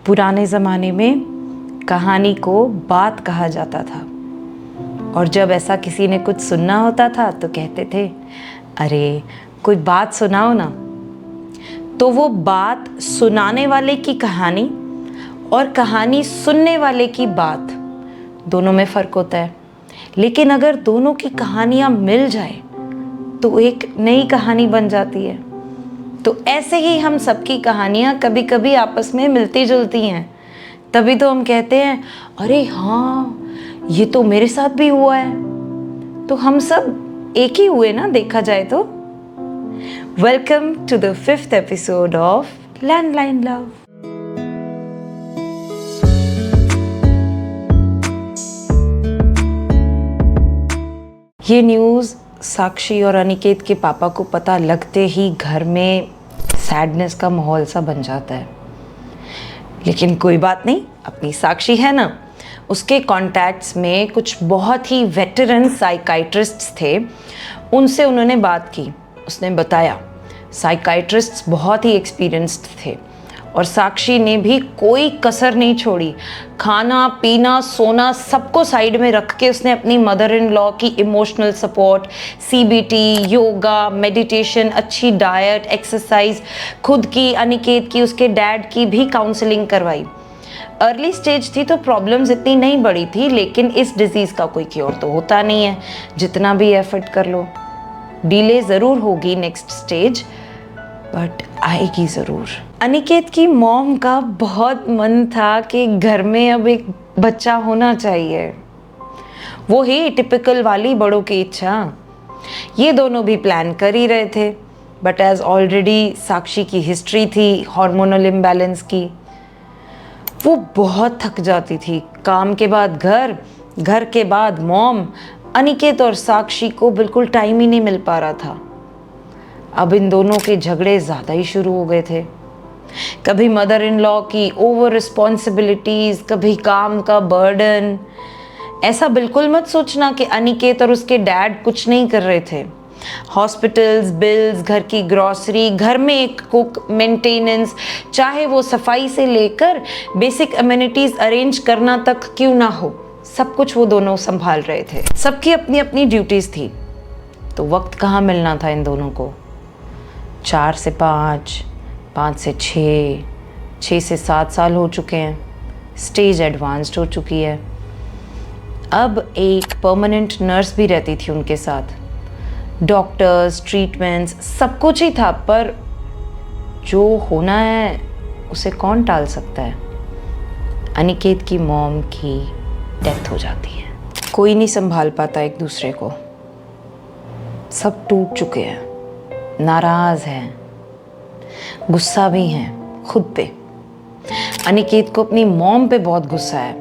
पुराने ज़माने में कहानी को बात कहा जाता था और जब ऐसा किसी ने कुछ सुनना होता था तो कहते थे, अरे कोई बात सुनाओ ना। तो वो बात सुनाने वाले की कहानी और कहानी सुनने वाले की बात, दोनों में फ़र्क होता है। लेकिन अगर दोनों की कहानियाँ मिल जाए तो एक नई कहानी बन जाती है। तो ऐसे ही हम सबकी कहानियाँ कभी कभी आपस में मिलती जुलती हैं। तभी तो हम कहते हैं, अरे हाँ ये तो मेरे साथ भी हुआ है। तो हम सब एक ही हुए ना, देखा जाए तो। Welcome to the 5th episode of landline love. ये न्यूज़ साक्षी और अनिकेत के पापा को पता लगते ही घर में सैडनेस का माहौल सा बन जाता है। लेकिन कोई बात नहीं, अपनी साक्षी है ना। उसके कॉन्टैक्ट्स में कुछ बहुत ही वेटरन साइकाइट्रिस्ट्स थे, उनसे उन्होंने बात की। उसने बताया साइकाइट्रिस्ट्स बहुत ही एक्सपीरियंस्ड थे और साक्षी ने भी कोई कसर नहीं छोड़ी। खाना पीना सोना सबको साइड में रख के उसने अपनी मदर इन लॉ की emotional support, CBT, yoga, meditation, अच्छी डाइट, एक्सरसाइज, खुद की, अनिकेत की, उसके डैड की भी काउंसलिंग करवाई। अर्ली स्टेज थी तो प्रॉब्लम्स इतनी नहीं बढ़ी थी, लेकिन इस डिजीज़ का कोई क्योर तो होता नहीं है, जितना भी एफर्ट कर लो। डिले ज़रूर होगी नेक्स्ट स्टेज, बट आएगी ज़रूर। अनिकेत की मॉम का बहुत मन था कि घर में अब एक बच्चा होना चाहिए। वो ही टिपिकल वाली बड़ों की इच्छा। ये दोनों भी प्लान कर ही रहे थे, बट एज ऑलरेडी साक्षी की हिस्ट्री थी हार्मोनल इम्बैलेंस की, वो बहुत थक जाती थी। काम के बाद घर, घर के बाद मॉम, अनिकेत और साक्षी को बिल्कुल टाइम ही नहीं मिल पा रहा था। अब इन दोनों के झगड़े ज़्यादा ही शुरू हो गए थे। कभी मदर इन लॉ की ओवर रिस्पॉन्सिबिलिटीज़, कभी काम का बर्डन। ऐसा बिल्कुल मत सोचना कि अनिकेत और उसके डैड कुछ नहीं कर रहे थे। हॉस्पिटल्स, बिल्स, घर की ग्रॉसरी, घर में एक कुक, मेंटेनेंस, चाहे वो सफाई से लेकर बेसिक अमेनिटीज़ अरेंज करना तक क्यों ना हो, सब कुछ वो दोनों संभाल रहे थे। सबकी अपनी अपनी ड्यूटीज़ थी, तो वक्त कहाँ मिलना था इन दोनों को। 4 से 5, 5 से 6, 6 से 7 साल हो चुके हैं। स्टेज एडवांस्ड हो चुकी है। अब एक परमानेंट नर्स भी रहती थी उनके साथ। डॉक्टर्स, ट्रीटमेंट्स, सब कुछ ही था, पर जो होना है उसे कौन टाल सकता है। अनिकेत की मॉम की डेथ हो जाती है। कोई नहीं संभाल पाता एक दूसरे को। सब टूट चुके हैं, नाराज़ हैं, गुस्सा भी हैं खुद पे। अनिकेत को अपनी मॉम पे बहुत गुस्सा है।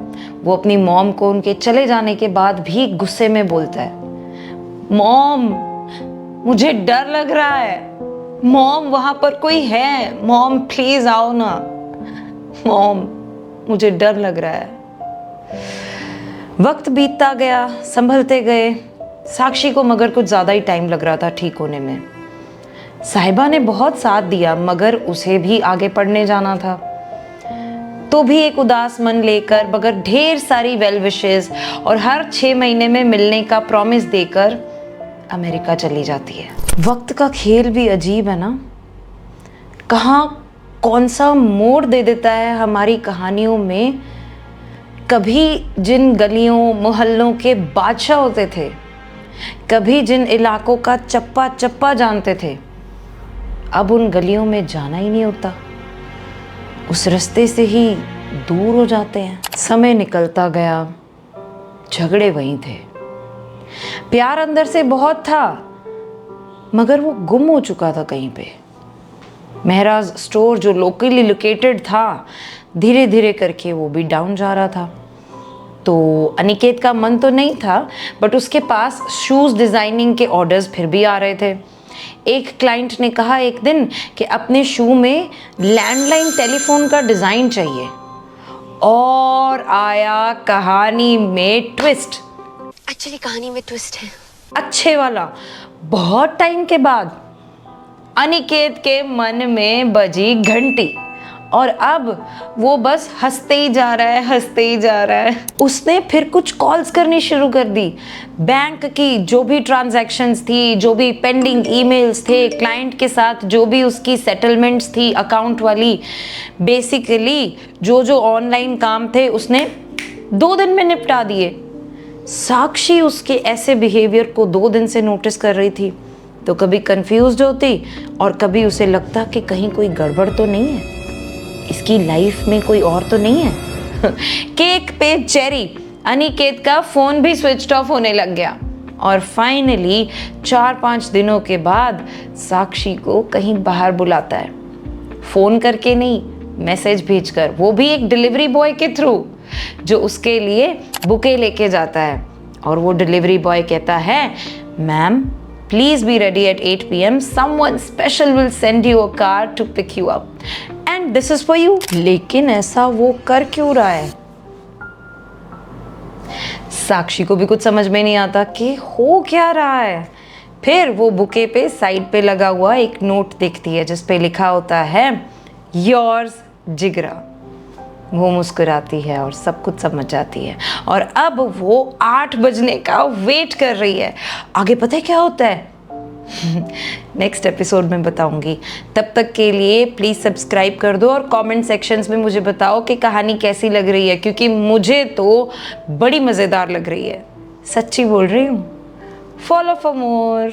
वो अपनी मॉम को उनके चले जाने के बाद भी गुस्से में बोलता है, मॉम मुझे डर लग रहा है, मॉम वहाँ पर कोई है, मॉम प्लीज़ आओ ना, मॉम मुझे डर लग रहा है। वक्त बीतता गया, संभलते गए। साक्षी को मगर कुछ ज़्यादा ही टाइम लग रहा था ठीक होने में। साहिबा ने बहुत साथ दिया, मगर उसे भी आगे पढ़ने जाना था। तो भी एक उदास मन लेकर, मगर ढेर सारी वेल विशेस और हर 6 महीने में मिलने का प्रॉमिस देकर अमेरिका चली जाती है। वक्त का खेल भी अजीब है ना, कहाँ कौन सा मोड़ दे देता है हमारी कहानियों में। कभी जिन गलियों मोहल्लों के बादशाह होते थे, कभी जिन इलाकों का चप्पा चप्पा जानते थे, अब उन गलियों में जाना ही नहीं होता। उस रास्ते से ही दूर हो जाते हैं। समय निकलता गया, झगड़े वहीं थे। प्यार अंदर से बहुत था, मगर वो गुम हो चुका था कहीं पे। महराज स्टोर जो लोकली लोकेटेड था, धीरे धीरे करके वो भी डाउन जा रहा था। तो अनिकेत का मन तो नहीं था, बट उसके पास शूज़ डिज़ाइनिंग के ऑर्डर्स फिर भी आ रहे थे। एक क्लाइंट ने कहा एक दिन कि अपने शू में लैंडलाइन टेलीफोन का डिज़ाइन चाहिए, और आया कहानी में ट्विस्ट। एक्चुअली कहानी में ट्विस्ट है, अच्छे वाला। बहुत टाइम के बाद अनिकेत के मन में बजी घंटी और अब वो बस हंसते ही जा रहा है, हंसते ही जा रहा है। उसने फिर कुछ कॉल्स करनी शुरू कर दी। बैंक की जो भी ट्रांजैक्शंस थी, जो भी पेंडिंग ईमेल्स थे, क्लाइंट के साथ जो भी उसकी सेटलमेंट्स थी अकाउंट वाली, बेसिकली जो जो ऑनलाइन काम थे उसने 2 दिन में निपटा दिए। साक्षी उसके ऐसे बिहेवियर को 2 दिन से नोटिस कर रही थी, तो कभी कंफ्यूज्ड होती और कभी उसे लगता कि कहीं कोई गड़बड़ तो नहीं है, इसकी लाइफ में कोई और तो नहीं है। केक पे चेरी, अनिकेत का फोन भी स्विच ऑफ होने लग गया और फाइनली 4-5 दिनों के बाद साक्षी को कहीं बाहर बुलाता है। फोन करके नहीं, मैसेज भेजकर, वो भी एक डिलीवरी बॉय के थ्रू, जो उसके लिए बुके लेके जाता है। और वो डिलीवरी बॉय कहता है, ma'am please be ready eight 8 PM, someone special will send you a car to pick you up and this is for you। लेकिन ऐसा वो कर क्यों रहा है? साक्षी को भी कुछ समझ में नहीं आता कि हो क्या रहा है। फिर वो बुके पे साइड पे लगा हुआ एक नोट देखती है जिस पे लिखा होता है योर्स जिगरा। वो मुस्कुराती है और सब कुछ समझ जाती है और अब वो 8 बजने का वेट कर रही है। आगे पता है क्या होता है? नेक्स्ट एपिसोड में बताऊंगी। तब तक के लिए प्लीज़ सब्सक्राइब कर दो और कमेंट सेक्शंस में मुझे बताओ कि कहानी कैसी लग रही है, क्योंकि मुझे तो बड़ी मज़ेदार लग रही है, सच्ची बोल रही हूँ। Follow for more.